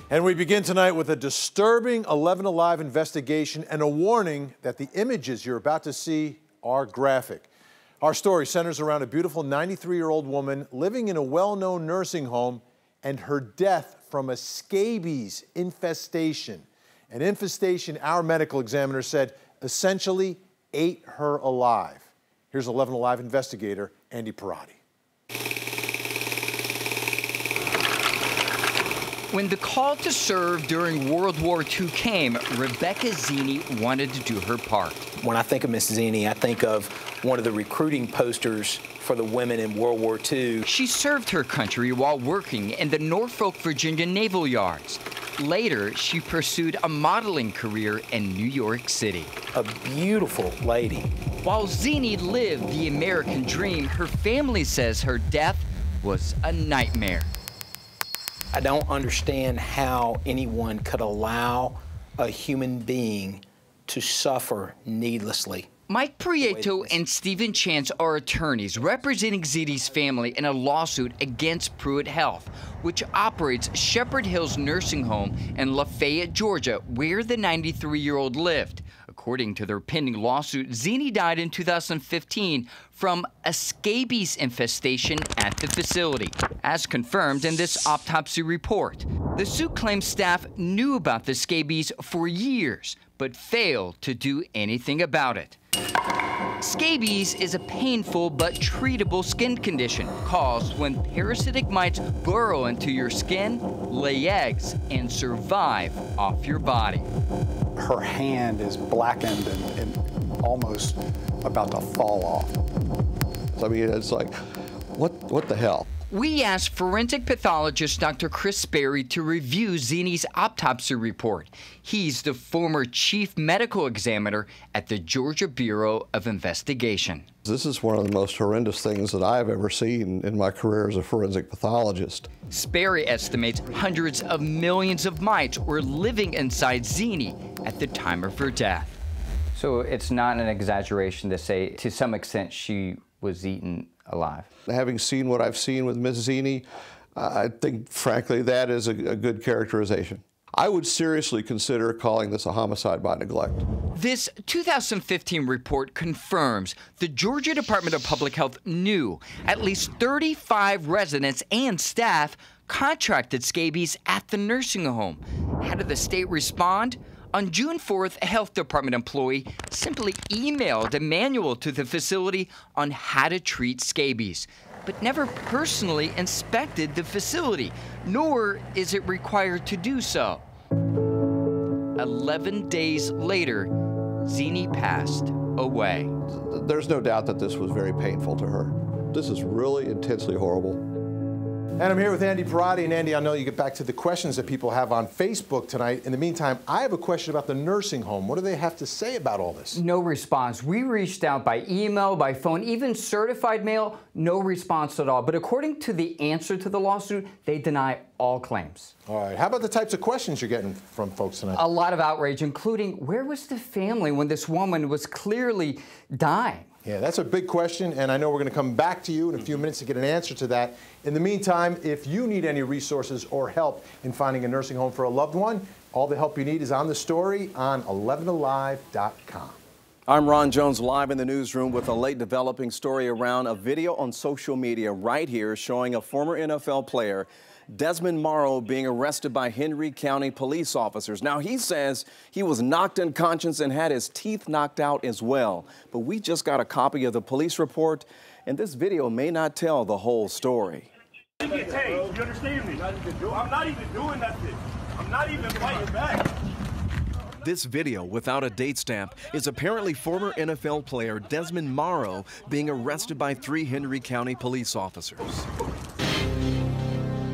And we begin tonight with a disturbing 11 Alive investigation and a warning that the images you're about to see are graphic. Our story centers around a beautiful 93-year-old woman living in a well-known nursing home and her death from a scabies infestation. An infestation our medical examiner said essentially ate her alive. Here's 11 Alive investigator Andy Parati. When the call to serve during World War II came, Rebecca Zini wanted to do her part. When I think of Miss Zini, I think of one of the recruiting posters for the women in World War II. She served her country while working in the Norfolk, Virginia Naval Yards. Later, she pursued a modeling career in New York City. A beautiful lady. While Zini lived the American dream, her family says her death was a nightmare. I don't understand how anyone could allow a human being to suffer needlessly. Mike Prieto and Stephen Chance are attorneys representing Zini's family in a lawsuit against Pruitt Health, which operates Shepherd Hills Nursing Home in Lafayette, Georgia, where the 93-year-old lived. According to their pending lawsuit, Zini died in 2015 from a scabies infestation at the facility, as confirmed in this autopsy report. The suit claims staff knew about the scabies for years, but failed to do anything about it. Scabies is a painful but treatable skin condition caused when parasitic mites burrow into your skin, lay eggs, and survive off your body. Her hand is blackened and almost about to fall off. I mean, it's like, what the hell? We asked forensic pathologist Dr. Chris Sperry to review Zini's autopsy report. He's the former chief medical examiner at the Georgia Bureau of Investigation. This is one of the most horrendous things that I've ever seen in my career as a forensic pathologist. Sperry estimates hundreds of millions of mites were living inside Zini at the time of her death. So it's not an exaggeration to say, to some extent, she was eaten alive. Having seen what I've seen with Ms. Zini, I think, frankly, that is a good characterization. I would seriously consider calling this a homicide by neglect. This 2015 report confirms the Georgia Department of Public Health knew at least 35 residents and staff contracted scabies at the nursing home. How did the state respond? On June 4th, a health department employee simply emailed a manual to the facility on how to treat scabies, but never personally inspected the facility, nor is it required to do so. 11 days later, Zini passed away. There's no doubt that this was very painful to her. This is really intensely horrible. And I'm here with Andy Parati. And Andy, I know you get back to the questions that people have on Facebook tonight. In the meantime, I have a question about the nursing home. What do they have to say about all this? No response. We reached out by email, by phone, even certified mail, no response at all. But according to the answer to the lawsuit, they deny all claims. All right. How about the types of questions you're getting from folks tonight? A lot of outrage, including where was the family when this woman was clearly dying? Yeah, that's a big question, and I know we're going to come back to you in a few minutes to get an answer to that. In the meantime, if you need any resources or help in finding a nursing home for a loved one, all the help you need is on the story on 11alive.com. I'm Ron Jones, live in the newsroom with a late developing story around a video on social media right here showing a former NFL player, Desmond Morrow, being arrested by Henry County police officers. Now, he says he was knocked unconscious and had his teeth knocked out as well. But we just got a copy of the police report, and this video may not tell the whole story. Hey, you understand me? I'm not even doing nothing. I'm not even fighting back. This video, without a date stamp, is apparently former NFL player Desmond Morrow being arrested by 3 Henry County police officers.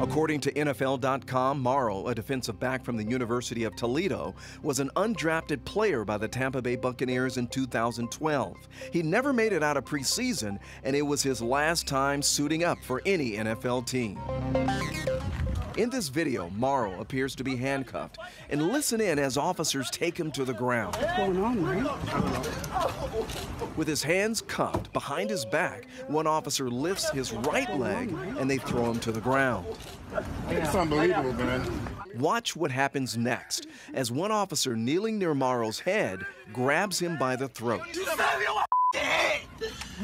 According to NFL.com, Morrow, a defensive back from the University of Toledo, was an undrafted player by the Tampa Bay Buccaneers in 2012. He never made it out of preseason, and it was his last time suiting up for any NFL team. In this video, Morrow appears to be handcuffed, and listen in as officers take him to the ground. What's going on, man? With his hands cuffed behind his back, one officer lifts his right leg and they throw him to the ground. It's unbelievable, man. Watch what happens next as one officer kneeling near Morrow's head grabs him by the throat.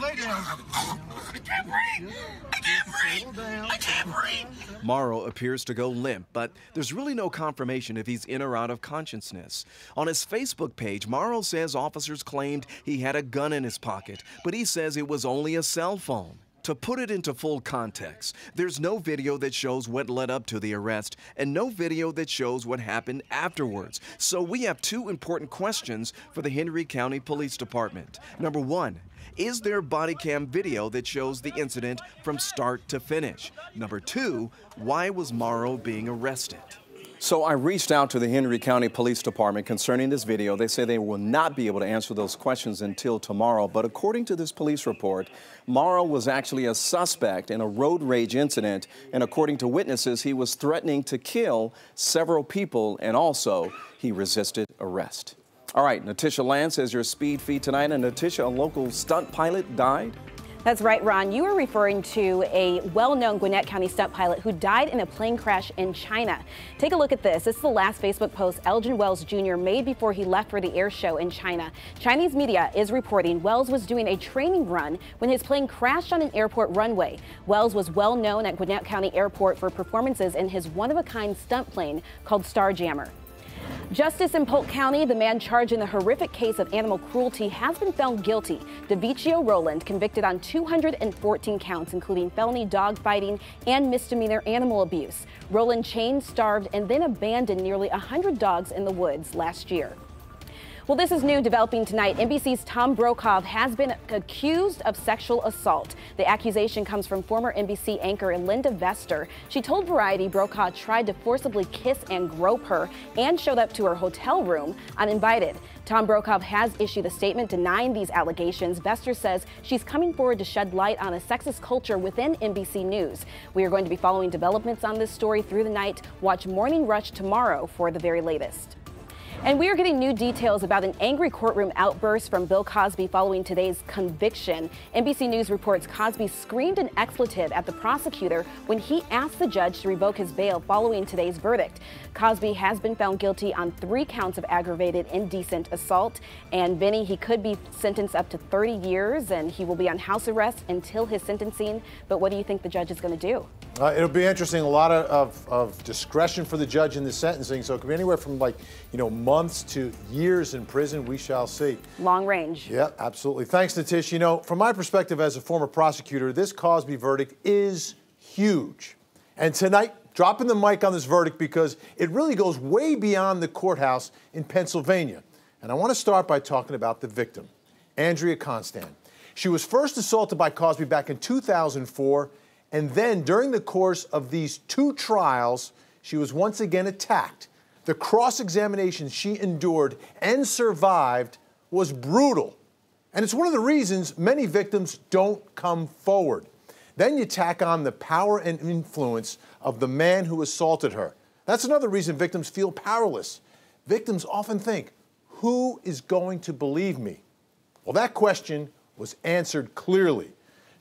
Lay down. I can't breathe. I can't breathe. I can't breathe. Morrow appears to go limp, but there's really no confirmation if he's in or out of consciousness. On his Facebook page, Morrow says officers claimed he had a gun in his pocket, but he says it was only a cell phone. To put it into full context, there's no video that shows what led up to the arrest and no video that shows what happened afterwards. So we have two important questions for the Henry County Police Department. Number one, is there body cam video that shows the incident from start to finish? Number two, why was Morrow being arrested? So I reached out to the Henry County Police Department concerning this video. They say they will not be able to answer those questions until tomorrow. But according to this police report, Morrow was actually a suspect in a road rage incident. And according to witnesses, he was threatening to kill several people, and also he resisted arrest. All right, Natisha Lance has your speed feed tonight. And Natisha, a local stunt pilot died? That's right, Ron. You were referring to a well-known Gwinnett County stunt pilot who died in a plane crash in China. Take a look at this. This is the last Facebook post Elgin Wells Jr. made before he left for the air show in China. Chinese media is reporting Wells was doing a training run when his plane crashed on an airport runway. Wells was well known at Gwinnett County Airport for performances in his one-of-a-kind stunt plane called Starjammer. Justice in Polk County, the man charged in the horrific case of animal cruelty has been found guilty. DeVicio Rowland, convicted on 214 counts, including felony dog fighting and misdemeanor animal abuse. Rowland chained, starved, and then abandoned nearly 100 dogs in the woods last year. Well, this is new developing tonight. NBC's Tom Brokaw has been accused of sexual assault. The accusation comes from former NBC anchor Linda Vester. She told Variety Brokaw tried to forcibly kiss and grope her and showed up to her hotel room uninvited. Tom Brokaw has issued a statement denying these allegations. Vester says she's coming forward to shed light on a sexist culture within NBC News. We are going to be following developments on this story through the night. Watch Morning Rush tomorrow for the very latest. And we are getting new details about an angry courtroom outburst from Bill Cosby following today's conviction. NBC News reports Cosby screamed an expletive at the prosecutor when he asked the judge to revoke his bail following today's verdict. Cosby has been found guilty on 3 counts of aggravated indecent assault. And Vinny, he could be sentenced up to 30 years and he will be on house arrest until his sentencing. But what do you think the judge is going to do? It'll be interesting. A lot of discretion for the judge in the sentencing. So it could be anywhere from months to years in prison. We shall see. Long range. Yeah, absolutely. Thanks, Natish. From my perspective as a former prosecutor, this Cosby verdict is huge. And tonight, dropping the mic on this verdict because it really goes way beyond the courthouse in Pennsylvania. And I want to start by talking about the victim, Andrea Constand. She was first assaulted by Cosby back in 2004. And then during the course of these 2 trials, she was once again attacked. The cross-examination she endured and survived was brutal. And it's one of the reasons many victims don't come forward. Then you tack on the power and influence of the man who assaulted her. That's another reason victims feel powerless. Victims often think, who is going to believe me? Well, that question was answered clearly.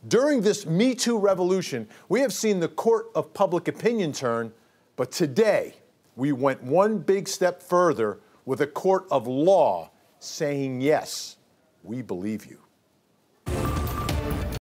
During this Me Too revolution, we have seen the court of public opinion turn, but today we went one big step further with a court of law saying, yes, we believe you.